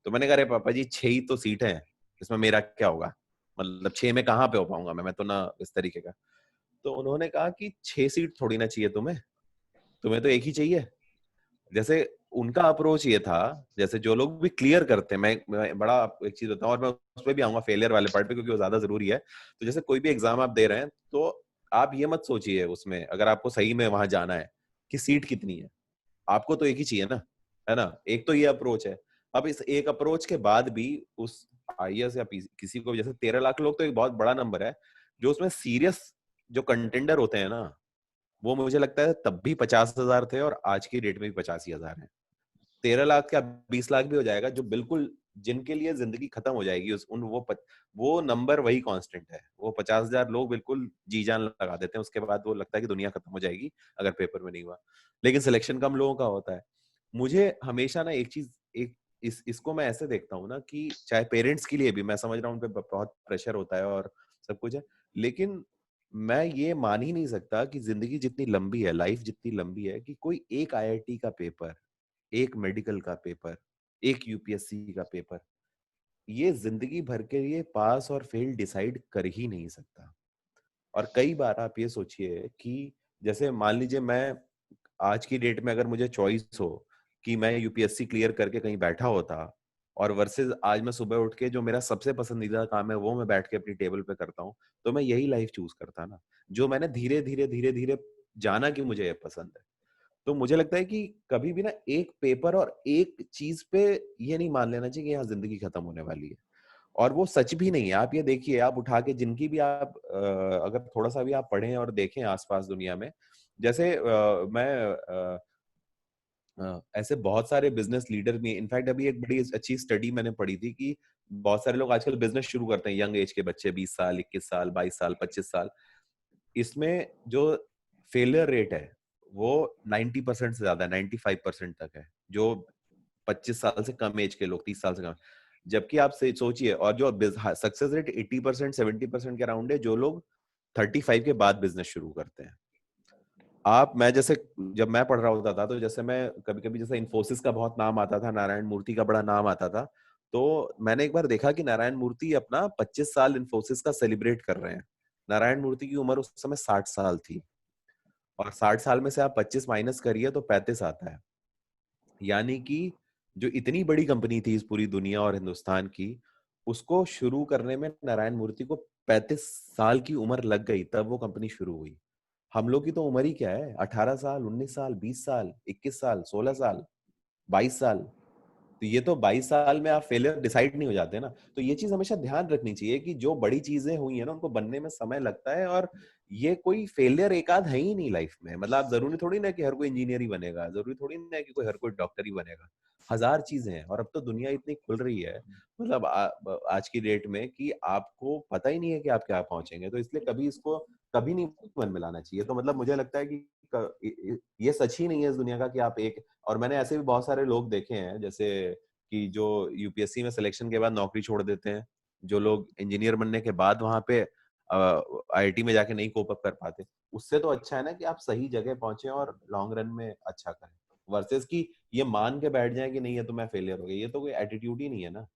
तो मैंने कहा अरे पापा जी 6 ही तो सीट है, इसमें मेरा क्या होगा, मतलब 6 में कहाँ पे हो पाऊंगा मैं तो ना इस तरीके का। तो उन्होंने कहा कि 6 सीट थोड़ी ना चाहिए तुम्हें, तुम्हें तो एक ही चाहिए। जैसे उनका अप्रोच ये था, जैसे जो लोग भी क्लियर करते हैं, मैं बड़ा आपको एक चीज बताऊं, और मैं उस पर भी आऊंगा फेलियर वाले पार्ट पे क्योंकि वो ज्यादा जरूरी है। तो जैसे कोई भी एग्जाम आप दे रहे हैं, तो आप ये मत सोचिए उसमें, अगर आपको सही में वहां जाना है, कि सीट कितनी है, आपको तो एक ही चाहिए ना, है ना। एक तो ये अप्रोच है। अब इस एक अप्रोच के बाद भी उस आईएएस या किसी को, जैसे 13 लाख लोग तो एक बहुत बड़ा नंबर है, जो उसमें सीरियस जो कंटेंडर होते हैं ना, वो मुझे लगता है तब भी 50,000 थे और आज की डेट में भी 85,000 है। 13 लाख का 20 लाख भी हो जाएगा, जो बिल्कुल जिनके लिए जिंदगी खत्म हो जाएगी, उस उन वो नंबर वही कांस्टेंट है। वो 50,000 लोग बिल्कुल जी जान लगा देते हैं, उसके बाद वो लगता है कि दुनिया खत्म हो जाएगी अगर पेपर में नहीं हुआ। लेकिन सिलेक्शन कम लोगों का होता है। मुझे हमेशा ना एक चीज, एक इसको मैं ऐसे देखता हूँ ना, कि चाहे पेरेंट्स के लिए भी, मैं समझ रहा हूँ उन पे बहुत प्रेशर होता है और सब कुछ है, लेकिन मैं ये मान ही नहीं सकता कि जिंदगी जितनी लंबी है, लाइफ जितनी लंबी है, कि कोई एक आईआईटी का पेपर, एक मेडिकल का पेपर, एक यूपीएससी का पेपर, ये जिंदगी भर के लिए पास और फेल डिसाइड कर ही नहीं सकता। और कई बार आप ये सोचिए कि जैसे मान लीजिए मैं आज की डेट में अगर मुझे चॉइस हो कि मैं यूपीएससी क्लियर करके कहीं बैठा होता और वर्सेस आज मैं सुबह उठ के जो मेरा सबसे पसंदीदा काम है वो मैं बैठ के अपनी टेबल पे करता हूँ, तो मैं यही लाइफ चूज करता ना, जो मैंने धीरे धीरे धीरे धीरे जाना कि मुझे ये पसंद है। तो मुझे लगता है कि कभी भी ना एक पेपर और एक चीज पे ये नहीं मान लेना चाहिए कि यहाँ जिंदगी खत्म होने वाली है, और वो सच भी नहीं है। आप ये देखिए, आप उठा के जिनकी भी आप अगर थोड़ा सा भी आप पढ़ें और देखें आसपास दुनिया में, जैसे मैं ऐसे बहुत सारे बिजनेस लीडर भी, इनफैक्ट अभी एक बड़ी अच्छी स्टडी मैंने पढ़ी थी कि बहुत सारे लोग आजकल बिजनेस शुरू करते हैं, यंग एज के बच्चे, 20 साल, 21 साल, 22 साल, 25 साल। इसमें जो फेलियर रेट है वो 90% से ज्यादा, 95% तक है, जो 25 साल से कम एज के लोग, 30 साल से कम। जबकि आप सोचिए, और जो सक्सेस रेट 80% 70% के अराउंड है, जो लोग 35 के बाद बिजनेस शुरू करते हैं। मैं जैसे जब मैं पढ़ रहा होता था, तो जैसे मैं कभी कभी, जैसे इन्फोसिस का बहुत नाम आता था, नारायण मूर्ति का बड़ा नाम आता था, तो मैंने एक बार देखा कि नारायण मूर्ति अपना 25 साल इन्फोसिस का सेलिब्रेट कर रहे हैं। नारायण मूर्ति की उम्र उस समय 60 साल थी, और 60 साल में से आप 25 माइनस करिए तो 35 आता है। यानी कि जो इतनी बड़ी कंपनी थी इस पूरी दुनिया और हिंदुस्तान की, उसको शुरू करने में नारायण मूर्ति को 35 साल की उम्र लग गई, तब वो कंपनी शुरू हुई। हम लोग की तो उम्र ही क्या है, 18 साल, 19 साल, 20 साल, 21 साल, 16 साल, 22 साल। तो ये तो 22 साल में आप फेलियर डिसाइड नहीं हो जाते ना। तो ये चीज हमेशा ध्यान रखनी चाहिए कि जो बड़ी चीजें हुई है ना, उनको बनने में समय लगता है, और ये कोई फेलियर एक आध है ही नहीं लाइफ में। मतलब आप जरूरी थोड़ी ना कि हर कोई इंजीनियर ही बनेगा, जरूरी थोड़ी ना कि हर कोई डॉक्टर ही बनेगा। हजार चीजें हैं, और अब तो दुनिया इतनी खुल रही है, मतलब आज की डेट में, कि आपको पता ही नहीं है कि आप क्या पहुंचेंगे। तो इसलिए कभी इसको कभी नहीं मन में लाना चाहिए। तो मतलब मुझे लगता है कि ये सच ही नहीं है इस दुनिया का कि आप एक, और मैंने ऐसे भी बहुत सारे लोग देखे हैं, जैसे कि जो यूपीएससी में सिलेक्शन के बाद नौकरी छोड़ देते हैं, जो लोग इंजीनियर बनने के बाद वहां पे आईआईटी में जाके नहीं कोप अप कर पाते। उससे तो अच्छा है ना कि आप सही जगह पहुंचे और लॉन्ग रन में अच्छा करें, वर्सेस कि ये मान के बैठ जाए कि नहीं, ये तो मैं फेलियर हो गया। ये तो कोई एटीट्यूड ही नहीं है ना।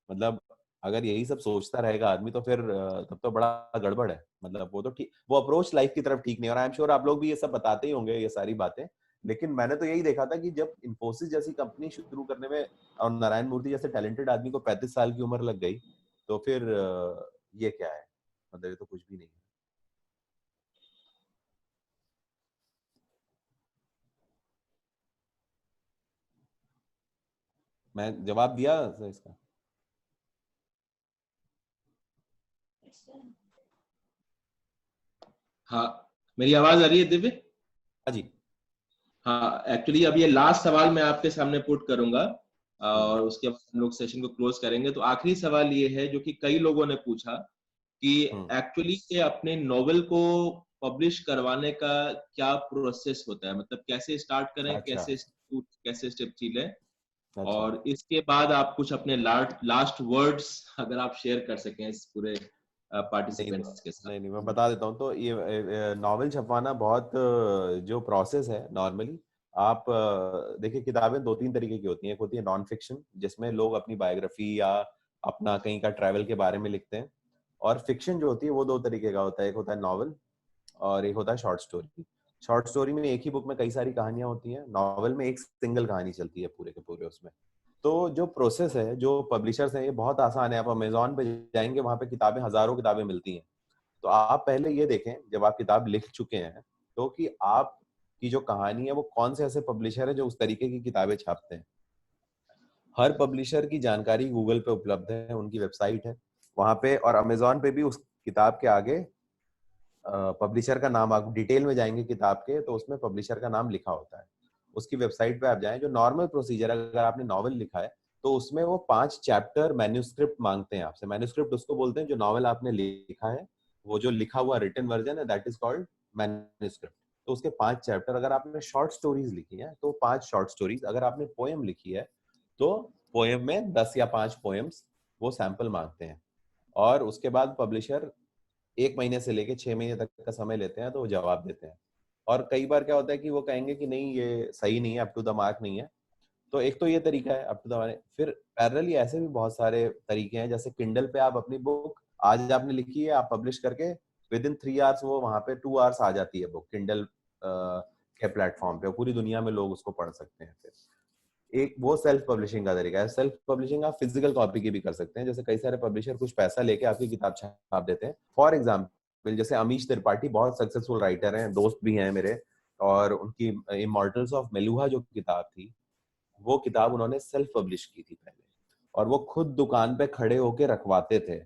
मतलब अगर यही सब सोचता रहेगा आदमी, तो फिर तब तो बड़ा गड़बड़ है। मतलब वो तो ठीक, वो अप्रोच लाइफ की तरफ ठीक नहीं। और आई एम श्योर आप लोग भी ये सब बताते ही होंगे, ये सारी बातें। लेकिन मैंने तो यही देखा था कि जब इन्फोसिस जैसी कंपनी शुरू करने में, और नारायण मूर्ति जैसे टैलेंटेड आदमी को 35 साल की उम्र लग गई, तो फिर ये क्या है, मतलब ये तो कुछ भी नहीं है। मैं जवाब दिया इसका? हाँ, मेरी आवाज आ रही है दिव्य? हाँ जी। हाँ, एक्चुअली अब ये लास्ट सवाल मैं आपके सामने पुट करूंगा, हम्म। और उसके बाद हम लोग सेशन को क्लोज करेंगे। तो आखिरी सवाल ये है, जो कि कई लोगों ने पूछा, कि हम्म। एक्चुअली ये अपने नॉवेल को पब्लिश करवाने का क्या प्रोसेस होता है, मतलब कैसे स्टार्ट करें, अच्छा। कैसे स्टेप चलें। अच्छा। और इसके बाद आप कुछ अपने लास्ट वर्ड्स अगर आप शेयर कर सकें इस पूरे नहीं पार्टिसिपेंट्स के साथ। नहीं नहीं, मैं बता देता हूँ। तो ये नॉवेल छपवाना बहुत जो प्रोसेस है नॉर्मली, आप देखिए, किताबें दो तीन तरीके की होती हैं। एक होती है नॉन फिक्शन, जिसमें लोग अपनी बायोग्राफी या अपना कहीं का ट्रैवल के बारे में लिखते हैं। और फिक्शन जो होती है वो दो तरीके का होता है, एक होता है नॉवल और एक होता है शॉर्ट स्टोरी। शॉर्ट स्टोरी में एक ही बुक में कई सारी कहानियां होती हैं, नॉवल में एक सिंगल कहानी चलती है पूरे के पूरे उसमें। तो जो प्रोसेस है, जो पब्लिशर्स हैं, ये बहुत आसान है। आप अमेजोन पे जाएंगे, वहां पे किताबें, हजारों किताबें मिलती हैं। तो आप पहले ये देखें, जब आप किताब लिख चुके हैं, तो कि आप की जो कहानी है वो कौन से ऐसे पब्लिशर है जो उस तरीके की किताबें छापते हैं। हर पब्लिशर की जानकारी गूगल पे उपलब्ध है, उनकी वेबसाइट है वहां पे, और अमेजोन पे भी उस किताब के आगे पब्लिशर का नाम, आप डिटेल में जाएंगे किताब के, तो उसमें पब्लिशर का नाम लिखा होता है। उसकी वेबसाइट पे आप जाएं। जो नॉर्मल प्रोसीजर, अगर आपने नॉवल लिखा है, तो उसमें वो 5 चैप्टर मैन्यूस्क्रिप्ट मांगते हैं आपसे। मैन्यूस्क्रिप्ट उसको बोलते हैं जो नॉवल आपने लिखा है, वो जो लिखा हुआ रिटन वर्जन है, दैट इज कॉल्ड मैन्यूस्क्रिप्ट। तो उसके 5 चैप्टर। अगर आपने शॉर्ट स्टोरीज लिखी है तो 5 शॉर्ट स्टोरीज। अगर आपने पोएम लिखी है तो पोएम में 10 या 5 पोएम्स वो सैंपल मांगते हैं। और उसके बाद पब्लिशर 1 महीने से लेके 6 महीने तक का समय लेते हैं, तो वो जवाब देते हैं। और कई बार क्या होता है कि वो कहेंगे कि नहीं, ये सही नहीं है, अप टू द मार्क नहीं है। तो एक तो ये तरीका है अप टू द मार्क। फिर पैरेलली ऐसे भी बहुत सारे तरीके हैं, जैसे किंडल पे आप अपनी बुक आज आपने लिखी है, आप पब्लिश करके विद इन 3 आवर्स वो वहां पे 2 आवर्स आ जाती है बुक किंडल के प्लेटफॉर्म पे, पूरी दुनिया में लोग उसको पढ़ सकते हैं। फिर एक वो सेल्फ पब्लिशिंग का तरीका है। सेल्फ पब्लिशिंग आप फिजिकल कॉपी की भी कर सकते हैं, जैसे कई सारे पब्लिशर कुछ पैसा लेके आपकी किताब छाप देते हैं। फॉर एग्जाम्पल जैसे अमीश त्रिपाठी बहुत सक्सेसफुल राइटर हैं, दोस्त भी हैं मेरे, और उनकी इमॉर्टल्स ऑफ मेलुहा जो किताब थी, वो किताब उन्होंने सेल्फ पब्लिश की थी पहले, और वो खुद दुकान पे खड़े होके रखवाते थे,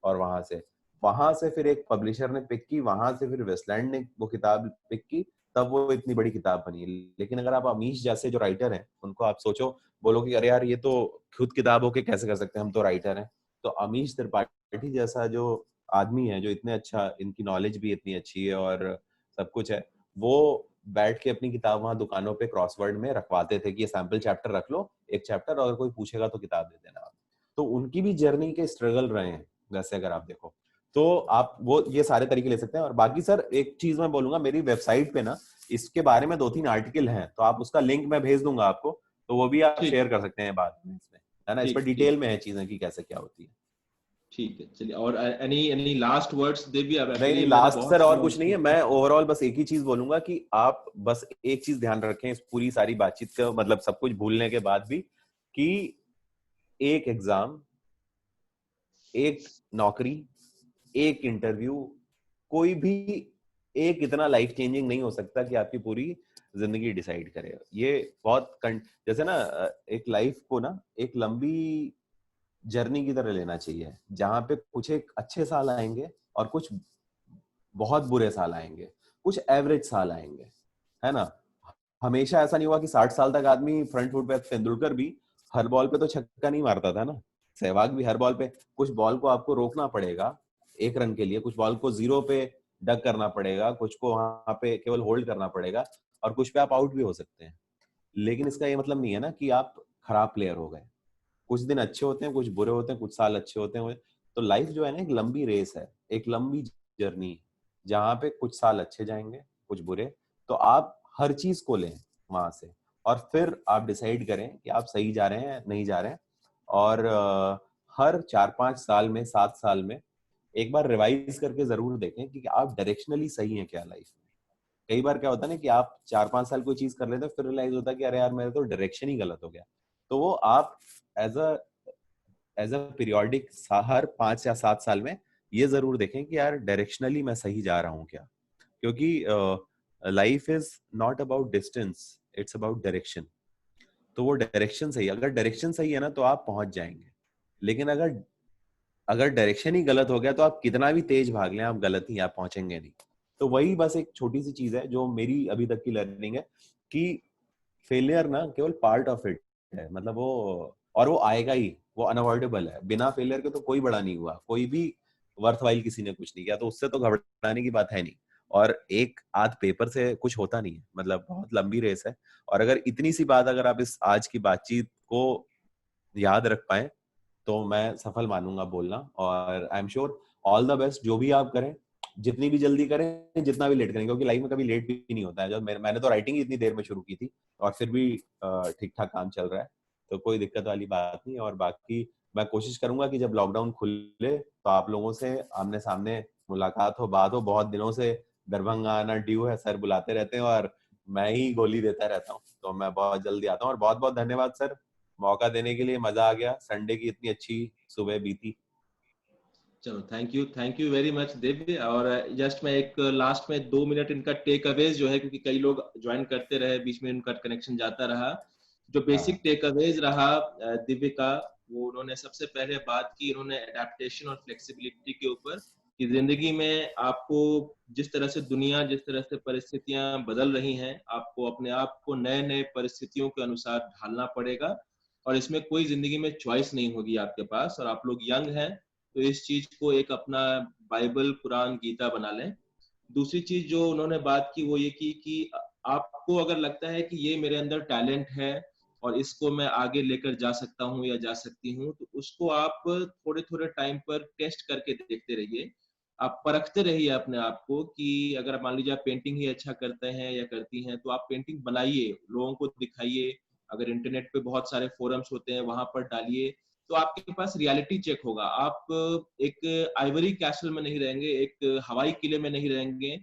और वहां से फिर एक पब्लिशर ने पिक की, वहां से फिर वेस्टलैंड ने वो किताब पिक की, तब वो इतनी बड़ी किताब बनी। लेकिन अगर आप अमीश जैसे जो राइटर हैं उनको आप सोचो, बोलो कि अरे यार ये तो खुद किताब होके कैसे कर सकते हैं, हम तो राइटर हैं। तो अमीश त्रिपाठी जैसा जो आदमी है, जो इतने अच्छा, इनकी नॉलेज भी इतनी अच्छी है और सब कुछ है, वो बैठ के अपनी किताब वहां दुकानों पे क्रॉसवर्ड में रखवाते थे कि ये सैंपल चैप्टर रख लो, एक चैप्टर, और कोई पूछेगा तो किताब दे देना आप। तो उनकी भी जर्नी के स्ट्रगल रहे हैं वैसे अगर आप देखो तो आप वो ये सारे तरीके ले सकते हैं। और बाकी सर एक चीज मैं बोलूंगा, मेरी वेबसाइट पे ना इसके बारे में 2-3 आर्टिकल हैं, तो आप उसका लिंक मैं भेज दूंगा आपको, तो वो भी आप ठीक शेयर कर सकते हैं बाद में इसमें, है ना। इस पर ठीक ठीक डिटेल में है चीजें कि कैसे क्या होती है। ठीक है, चलिए। और एनी एनी लास्ट वर्ड्स देवी? अब नहीं नहीं, एक्चुअली मैंने लास्ट बहुत सर और सुना कुछ नहीं है, उसको। मैं ओवरऑल बस एक ही चीज बोलूंगा कि आप बस एक चीज ध्यान रखें इस पूरी सारी बातचीत का, मतलब सब कुछ भूलने के बाद भी, कि एक एग्जाम, एक नौकरी, एक इंटरव्यू, कोई भी एक इतना लाइफ चेंजिंग नहीं हो सकता कि आपकी पूरी जिंदगी डिसाइड करे। ये बहुत जैसे ना एक लाइफ को ना एक लंबी जर्नी की तरह लेना चाहिए, जहां पे कुछ एक अच्छे साल आएंगे और कुछ बहुत बुरे साल आएंगे, कुछ एवरेज साल आएंगे, है ना। हमेशा ऐसा नहीं हुआ कि 60 साल तक आदमी फ्रंट फुट पे, तेंदुलकर भी हर बॉल पे तो छक्का नहीं मारता था ना, सहवाग भी हर बॉल पे, कुछ बॉल को आपको रोकना पड़ेगा एक रन के लिए, कुछ बॉल को जीरो पे डक करना पड़ेगा, कुछ को वहां पे केवल होल्ड करना पड़ेगा, और कुछ पे आप आउट भी हो सकते हैं। लेकिन इसका ये मतलब नहीं है ना कि आप खराब प्लेयर हो गए। कुछ दिन अच्छे होते हैं, कुछ बुरे होते हैं, कुछ साल अच्छे होते हैं। तो लाइफ जो है ना एक लंबी रेस है, एक लंबी जर्नी, जहाँ पे कुछ साल अच्छे जाएंगे, कुछ बुरे। तो आप हर चीज को लें वहां से, और फिर आप डिसाइड करें कि आप सही जा रहे हैं नहीं जा रहे हैं। और हर 4-5 साल में, 7 साल में एक बार रिवाइज करके जरूर देखें कि आप डायरेक्शनली सही हैं क्या लाइफ में। कई बार क्या होता है ना कि आप 4-5 साल कोई चीज कर लेते हैं, फिर रियलाइज होता है कि अरे यार मेरा तो डायरेक्शन ही गलत हो गया। तो वो आप एज अ पीरियोडिक हर 5 या 7 साल में ये जरूर देखें कि यार डायरेक्शनली मैं सही जा रहा हूँ क्या। क्योंकि life is not about distance, it's about direction. तो वो डायरेक्शन सही, अगर डायरेक्शन सही है ना तो आप पहुंच जाएंगे। लेकिन अगर अगर डायरेक्शन ही गलत हो गया तो आप कितना भी तेज भाग लें, आप गलत ही, आप पहुंचेंगे नहीं। तो वही बस एक छोटी सी चीज है जो मेरी अभी तक की लर्निंग है कि फेलियर ना केवल पार्ट ऑफ इट है, मतलब वो, और वो आएगा ही, वो अनअवॉइडेबल है। बिना फेलियर के तो कोई बड़ा नहीं हुआ, कोई भी वर्थवाइल किसी ने कुछ नहीं किया, तो उससे तो घबराने की बात है नहीं। और एक आध पेपर से कुछ होता नहीं है, मतलब बहुत लंबी रेस है। और अगर इतनी सी बात अगर आप इस आज की बातचीत को याद रख पाए तो मैं सफल मानूंगा बोलना। और I am sure all the best, जो भी आप करें, जितनी भी जल्दी करें, जितना भी लेट करें, क्योंकि लाइफ में कभी लेट भी नहीं होता है। जब मैंने तो राइटिंग ही इतनी देर में शुरू की थी और फिर भी ठीक ठाक काम चल रहा है, तो कोई दिक्कत वाली बात नहीं। और बाकी मैं कोशिश करूंगा कि जब लॉकडाउन खुले तो आप लोगों से आमने सामने मुलाकात हो, बात हो। बहुत दिनों से दरभंगा आना ड्यू है, सर बुलाते रहते हैं और मैं ही गोली देता रहता हूँ, तो मैं बहुत जल्दी आता हूँ। और बहुत बहुत धन्यवाद सर मौका देने के लिए, मजा आ गया, संडे की इतनी अच्छी सुबह बीती। चलो, thank you very much Divya. और जस्ट मैं एक लास्ट में 2 मिनट इनका टेक अवेज जो है, क्योंकि कई लोग ज्वाइन करते रहे, बीच में इनका कनेक्शन जाता रहा। जो बेसिक हाँ टेक अवेज रहा दिव्य का, वो उन्होंने सबसे पहले बात की, इन्होंने एडेप्टेशन और फ्लेक्सिबिलिटी के ऊपर, कि जिंदगी में आपको जिस तरह से दुनिया, जिस तरह से परिस्थितियां बदल रही हैं, आपको अपने आप को नए नए परिस्थितियों के अनुसार ढालना पड़ेगा। और इसमें कोई जिंदगी में चॉइस नहीं होगी आपके पास, और आप लोग यंग हैं, तो इस चीज को एक अपना बाइबल, कुरान, गीता बना लें। दूसरी चीज जो उन्होंने बात की वो ये की कि आपको अगर लगता है कि ये मेरे अंदर टैलेंट है और इसको मैं आगे लेकर जा सकता हूँ या जा सकती हूँ, तो उसको आप थोड़े थोड़े टाइम पर टेस्ट करके देखते रहिए। आप परखते रहिए अपने आप को कि अगर आप मान लीजिए आप पेंटिंग ही अच्छा करते हैं या करती हैं, तो आप पेंटिंग बनाइए, लोगों को दिखाइए। अगर इंटरनेट पे बहुत सारे फोरम्स होते हैं, वहां पर डालिए, तो आपके पास रियलिटी चेक होगा। आप एक आइवरी कैसल में नहीं रहेंगे, एक हवाई किले में नहीं रहेंगे।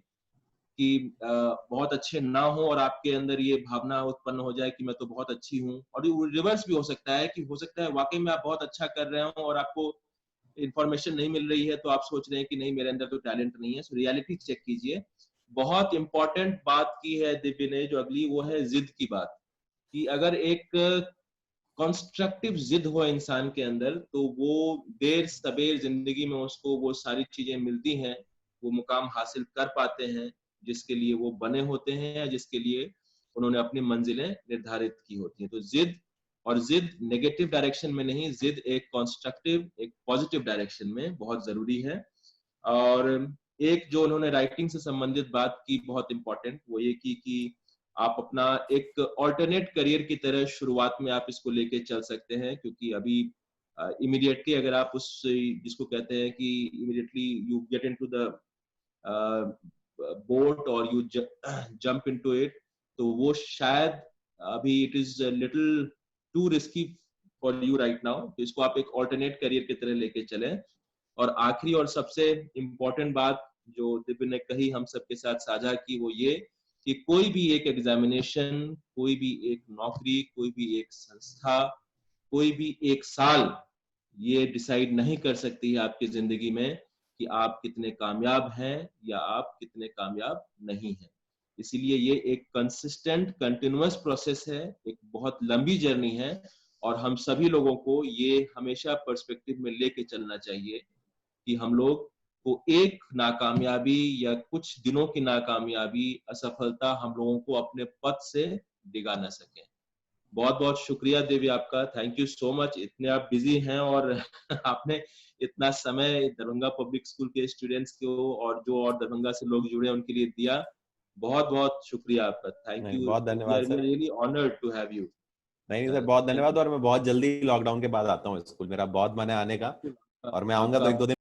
कि बहुत अच्छे ना हो और आपके अंदर ये भावना उत्पन्न हो जाए कि मैं तो बहुत अच्छी हूँ। और रिवर्स भी हो सकता है कि हो सकता है वाकई में आप बहुत अच्छा कर रहे हो और आपको इंफॉर्मेशन नहीं मिल रही है, तो आप सोच रहे हैं कि नहीं मेरे अंदर तो टैलेंट नहीं है। सो रियलिटी चेक कीजिए। बहुत इंपॉर्टेंट बात की है दिव्य ने जो अगली, वो है जिद की बात, कि अगर एक कंस्ट्रक्टिव जिद हो इंसान के अंदर तो वो देर सबेर जिंदगी में उसको वो सारी चीजें मिलती हैं, वो मुकाम हासिल कर पाते हैं जिसके लिए वो बने होते हैं या जिसके लिए उन्होंने अपनी मंजिलें निर्धारित की होती हैं। तो जिद, और जिद नेगेटिव डायरेक्शन में नहीं, जिद एक कंस्ट्रक्टिव, एक पॉजिटिव डायरेक्शन में बहुत जरूरी है। और एक जो उन्होंने राइटिंग से संबंधित बात की बहुत इंपॉर्टेंट, वो ये की कि आप अपना एक ऑल्टरनेट करियर की तरह शुरुआत में आप इसको लेके चल सकते हैं, क्योंकि अभी इमीडिएटली अगर आप उस, जिसको कहते हैं कि immediately you get into the boat और यू जंप इनटू इट, तो वो शायद अभी it is little to risky for you right now. तो इसको आप एक ऑल्टरनेट करियर की तरह लेके चलें। और आखिरी और सबसे इम्पोर्टेंट बात जो दिव्य ने कही, हम सबके साथ साझा की, वो ये कि कोई भी एक एग्जामिनेशन, कोई भी एक नौकरी, कोई भी एक संस्था, कोई भी एक साल ये डिसाइड नहीं कर सकती है आपकी जिंदगी में कि आप कितने कामयाब हैं या आप कितने कामयाब नहीं हैं। इसीलिए ये एक कंसिस्टेंट कंटिन्यूअस प्रोसेस है, एक बहुत लंबी जर्नी है, और हम सभी लोगों को ये हमेशा पर्सपेक्टिव में लेके चलना चाहिए कि हम लोग को एक नाकामयाबी या कुछ दिनों की नाकामयाबी, असफलता हम लोगों को अपने पथ से डिगा ना सके। बहुत बहुत शुक्रिया देवी आपका, थैंक यू सो मच। इतने आप बिजी हैं और आपने इतना समय दरभंगा पब्लिक स्कूल के स्टूडेंट्स को और जो और दरभंगा से लोग जुड़े उनके लिए दिया। बहुत बहुत शुक्रिया आपका, थैंक यू। बहुत धन्यवाद sir. Really honoured to have you. नहीं सर, बहुत धन्यवाद। और मैं बहुत जल्दी लॉकडाउन के बाद आता हूँ स्कूल, मेरा बहुत मन है आने का, और मैं आऊंगा तो 1-2 दिन